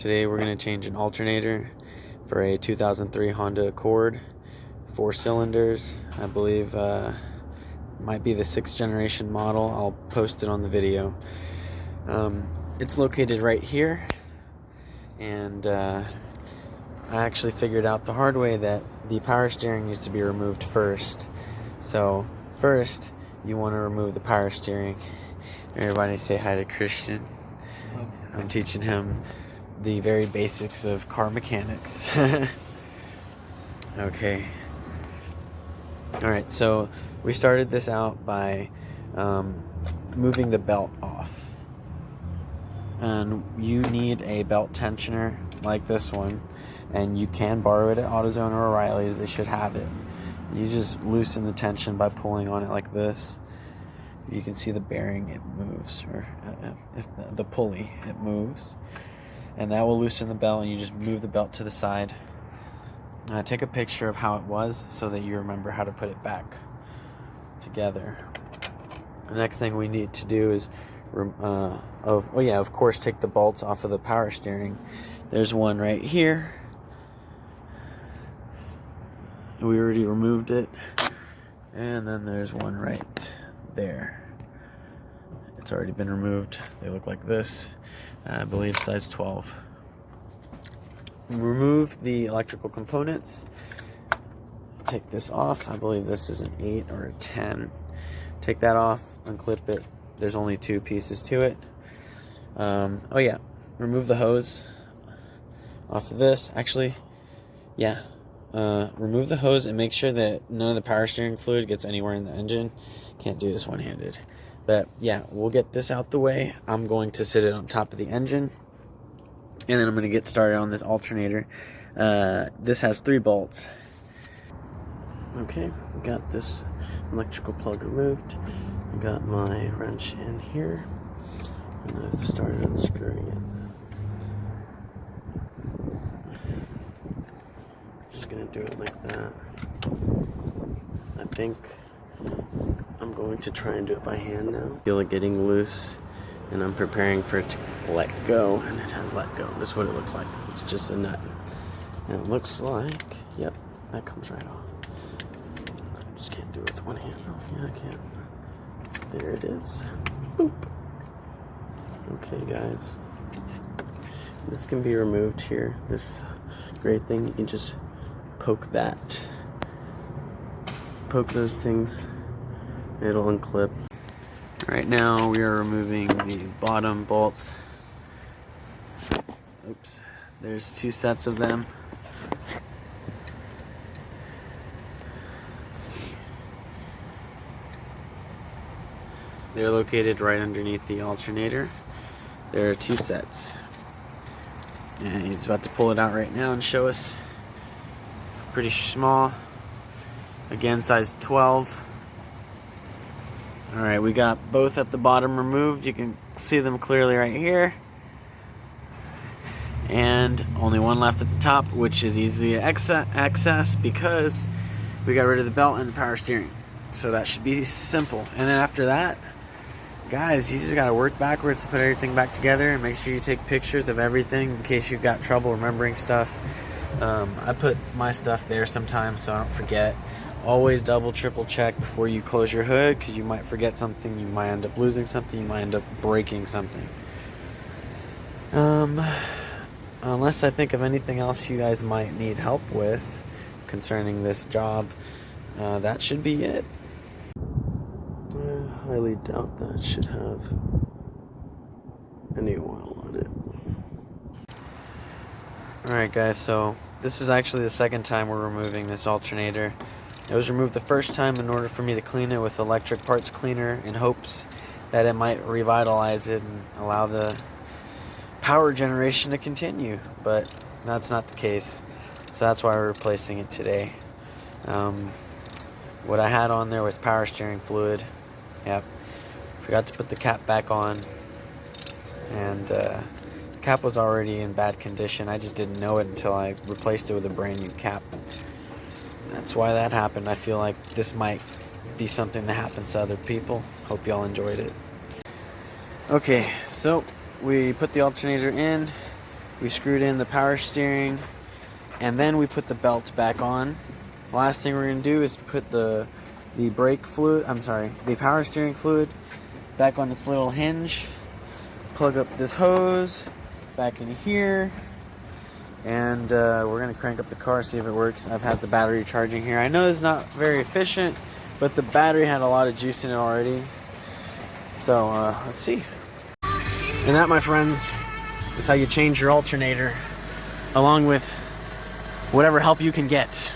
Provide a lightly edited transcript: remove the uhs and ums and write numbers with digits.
Today we're going to change an alternator for a 2003 Honda Accord, 4 cylinders. I believe might be the 6th generation model. I'll post it on the video. It's located right here, and I actually figured out the hard way that the power steering needs to be removed first. So first you want to remove the power steering. Everybody say hi to Christian. I'm teaching him the very basics of car mechanics. Okay. Alright, so we started this out by moving the belt off. And you need a belt tensioner like this one. And you can borrow it at AutoZone or O'Reilly's. They should have it. You just loosen the tension by pulling on it like this. You can see the bearing, it moves. Or if the pulley, it moves. And that will loosen the belt, and you just move the belt to the side. Take a picture of how it was so that you remember how to put it back together. The next thing we need to do is, of course, take the bolts off of the power steering. There's one right here. We already removed it. And then there's one right there. It's already been removed. They look like this. I believe size 12. Remove the electrical components. Take this off. I believe this is an 8 or a 10. Take that off, unclip it. There's only 2 pieces to it. Remove the hose off of this. Actually, remove the hose and make sure that none of the power steering fluid gets anywhere in the engine. Can't do this one-handed. But yeah, we'll get this out the way. I'm going to sit it on top of the engine, and then I'm going to get started on this alternator. This has 3 bolts. Okay, we got this electrical plug removed. I got my wrench in here, and I've started unscrewing it. Just going to do it like that. I think I'm going to try and do it by hand now. Feel it getting loose, and I'm preparing for it to let go, and it has let go. This is what it looks like. It's just a nut. And it looks like, yep, that comes right off. I just can't do it with one hand. Oh, yeah, I can. There it is. Boop. Okay, guys. This can be removed here. This great thing, you can just poke those things. It'll unclip. Right now we are removing the bottom bolts. Oops. There's 2 sets of them. Let's see. They're located right underneath the alternator. There are 2 sets. And he's about to pull it out right now and show us. Pretty small. Again, size 12. Alright, we got both at the bottom removed. You can see them clearly right here. And only one left at the top, which is easy to access because we got rid of the belt and the power steering. So that should be simple. And then after that, guys, you just got to work backwards to put everything back together, and make sure you take pictures of everything in case you've got trouble remembering stuff. I put my stuff there sometimes so I don't forget. Always double, triple check before you close your hood, because you might forget something, you might end up losing something, you might end up breaking something. Unless I think of anything else you guys might need help with concerning this job, that should be it. I highly doubt that should have any oil on it. Alright guys, so this is actually the 2nd time we're removing this alternator. It was removed the first time in order for me to clean it with electric parts cleaner in hopes that it might revitalize it and allow the power generation to continue, but that's not the case. So that's why we're replacing it today. What I had on there was power steering fluid. Yep. Forgot to put the cap back on, and the cap was already in bad condition. I just didn't know it until I replaced it with a brand new cap. That's why that happened. I feel like this might be something that happens to other people. Hope y'all enjoyed it. Okay, so we put the alternator in. We screwed in the power steering, and then we put the belt back on. Last thing we're gonna do is put the brake fluid, the power steering fluid back on its little hinge. Plug up this hose back in here, and we're gonna crank up the car, see if it works. I've had the battery charging here. I know it's not very efficient, but the battery had a lot of juice in it already. So let's see. And that, my friends, is how you change your alternator, along with whatever help you can get.